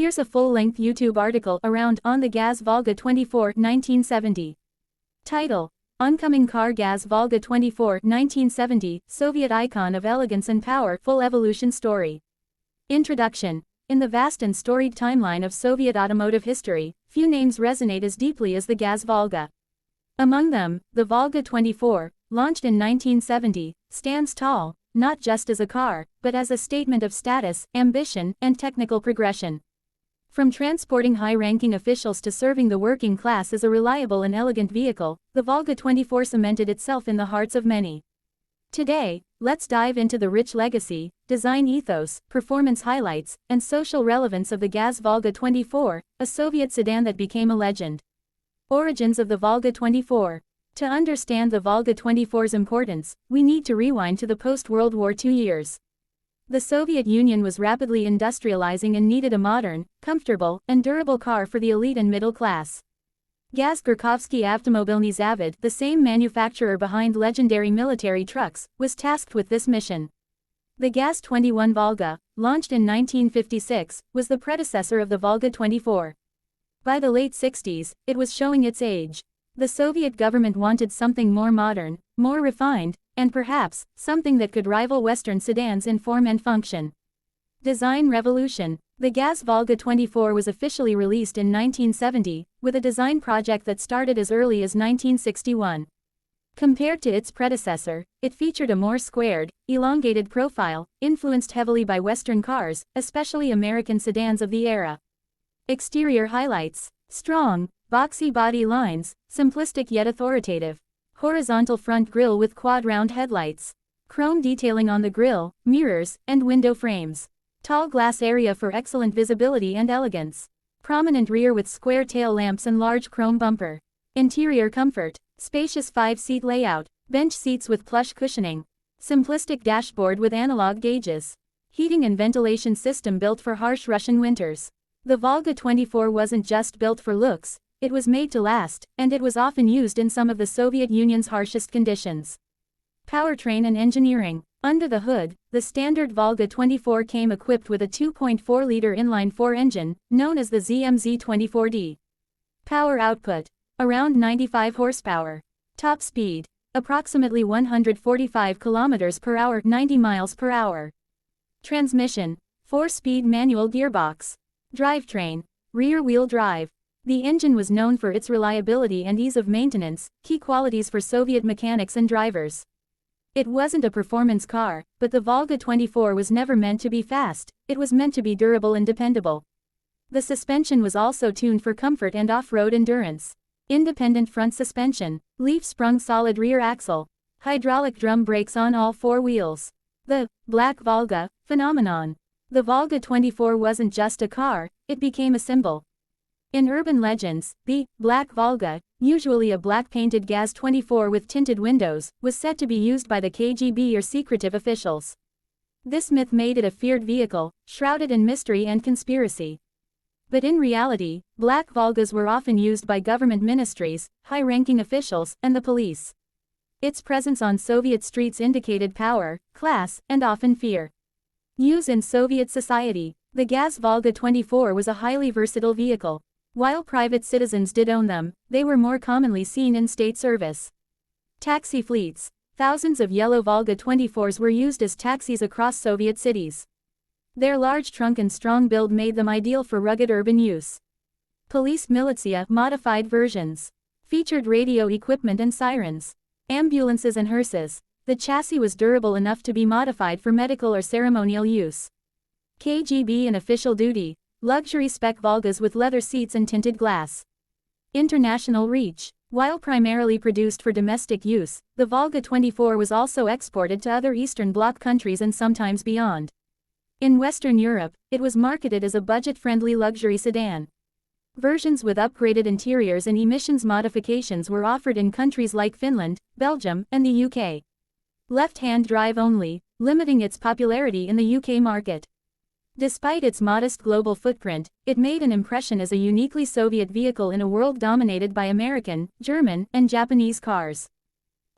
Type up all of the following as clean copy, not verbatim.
Here's a full-length YouTube article around On the Gaz Volga 24 1970. Title: Oncoming Car Gaz Volga 24 1970, Soviet icon of elegance and power. Full evolution story. Introduction. In the vast and storied timeline of Soviet automotive history, few names resonate as deeply as the Gaz Volga. Among them, the Volga 24, launched in 1970, stands tall, not just as a car, but as a statement of status, ambition, and technical progression. From transporting high-ranking officials to serving the working class as a reliable and elegant vehicle, the Volga 24 cemented itself in the hearts of many. Today, let's dive into the rich legacy, design ethos, performance highlights, and social relevance of the Gaz Volga 24, a Soviet sedan that became a legend. Origins of the Volga 24. To understand the Volga 24's importance, we need to rewind to the post-World War II years. The Soviet Union was rapidly industrializing and needed a modern, comfortable, and durable car for the elite and middle class. Gaz Gorkovsky Avtomobilny Zavod, the same manufacturer behind legendary military trucks, was tasked with this mission. The Gaz 21 Volga, launched in 1956, was the predecessor of the Volga 24. By the late 60s, it was showing its age. The Soviet government wanted something more modern, more refined, and perhaps, something that could rival Western sedans in form and function. Design revolution. The Gaz Volga 24 was officially released in 1970, with a design project that started as early as 1961. Compared to its predecessor, it featured a more squared, elongated profile, influenced heavily by Western cars, especially American sedans of the era. Exterior highlights. Strong, boxy body lines, simplistic yet authoritative. Horizontal front grille with quad-round headlights. Chrome detailing on the grille, mirrors, and window frames. Tall glass area for excellent visibility and elegance. Prominent rear with square tail lamps and large chrome bumper. Interior comfort. Spacious 5-seat layout. Bench seats with plush cushioning. Simplistic dashboard with analog gauges. Heating and ventilation system built for harsh Russian winters. The Volga 24 wasn't just built for looks, it was made to last, and it was often used in some of the Soviet Union's harshest conditions. Powertrain and engineering. Under the hood, the standard Volga 24 came equipped with a 2.4-liter inline-4 engine, known as the ZMZ-24D. Power output. Around 95 horsepower. Top speed. Approximately 145 km per hour, 90 miles per hour. Transmission. 4-speed manual gearbox. Drivetrain. Rear-wheel drive. The engine was known for its reliability and ease of maintenance, key qualities for Soviet mechanics and drivers. It wasn't a performance car, but the Volga 24 was never meant to be fast, it was meant to be durable and dependable. The suspension was also tuned for comfort and off-road endurance. Independent front suspension, leaf-sprung solid rear axle, hydraulic drum brakes on all 4 wheels. The Black Volga phenomenon. The Volga 24 wasn't just a car, it became a symbol. In urban legends, the Black Volga, usually a black-painted Gaz 24 with tinted windows, was said to be used by the KGB or secretive officials. This myth made it a feared vehicle, shrouded in mystery and conspiracy. But in reality, Black Volgas were often used by government ministries, high-ranking officials, and the police. Its presence on Soviet streets indicated power, class, and often fear. Use in Soviet society. The Gaz Volga 24 was a highly versatile vehicle. While private citizens did own them, they were more commonly seen in state service. Taxi fleets. Thousands of yellow Volga 24s were used as taxis across Soviet cities. Their large trunk and strong build made them ideal for rugged urban use. Police militia modified versions. Featured radio equipment and sirens. Ambulances and hearses. The chassis was durable enough to be modified for medical or ceremonial use. KGB and official duty. Luxury spec Volgas with leather seats and tinted glass. International reach. While primarily produced for domestic use, the Volga 24 was also exported to other Eastern Bloc countries and sometimes beyond. In Western Europe, it was marketed as a budget-friendly luxury sedan. Versions with upgraded interiors and emissions modifications were offered in countries like Finland, Belgium, and the UK. Left-hand drive only, limiting its popularity in the UK market. Despite its modest global footprint, it made an impression as a uniquely Soviet vehicle in a world dominated by American, German, and Japanese cars.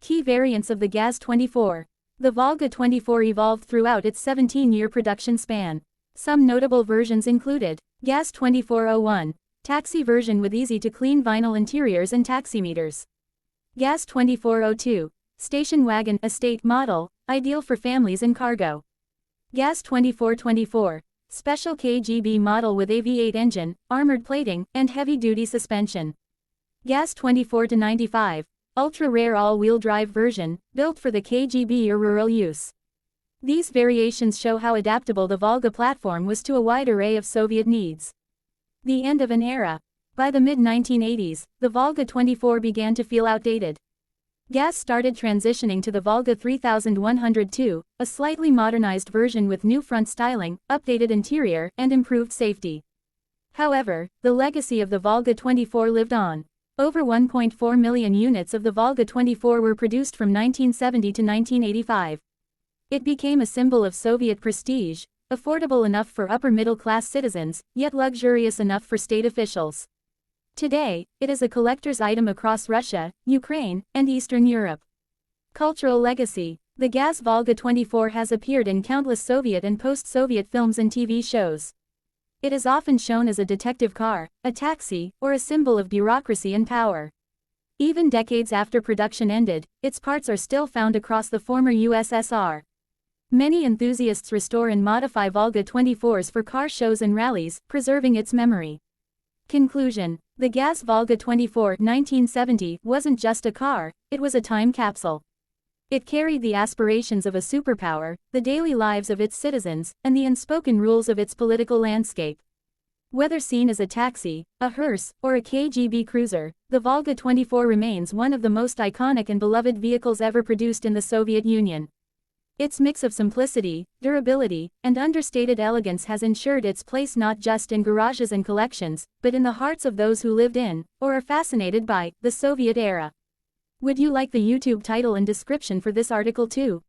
Key variants of the Gaz 24. The Volga 24 evolved throughout its 17-year production span. Some notable versions included Gas 2401, taxi version with easy-to-clean vinyl interiors and taximeters. Gas 2402, station wagon estate model, ideal for families and cargo. Gas 2424, special KGB model with a V8 engine, armored plating, and heavy-duty suspension. Gas 2495, ultra-rare all-wheel drive version, built for the KGB or rural use. These variations show how adaptable the Volga platform was to a wide array of Soviet needs. The end of an era. By the mid-1980s, the Volga 24 began to feel outdated. Gas started transitioning to the Volga 3102, a slightly modernized version with new front styling, updated interior, and improved safety. However, the legacy of the Volga 24 lived on. Over 1.4 million units of the Volga 24 were produced from 1970 to 1985. It became a symbol of Soviet prestige, affordable enough for upper-middle-class citizens, yet luxurious enough for state officials. Today, it is a collector's item across Russia, Ukraine, and Eastern Europe. Cultural legacy. The Gaz Volga 24 has appeared in countless Soviet and post-Soviet films and TV shows. It is often shown as a detective car, a taxi, or a symbol of bureaucracy and power. Even decades after production ended, its parts are still found across the former USSR. Many enthusiasts restore and modify Volga 24s for car shows and rallies, preserving its memory. Conclusion. The Gaz Volga 24 1970 wasn't just a car, it was a time capsule. It carried the aspirations of a superpower, the daily lives of its citizens, and the unspoken rules of its political landscape. Whether seen as a taxi, a hearse, or a KGB cruiser, the Volga 24 remains one of the most iconic and beloved vehicles ever produced in the Soviet Union. Its mix of simplicity, durability, and understated elegance has ensured its place not just in garages and collections, but in the hearts of those who lived in, or are fascinated by, the Soviet era. Would you like the YouTube title and description for this article too?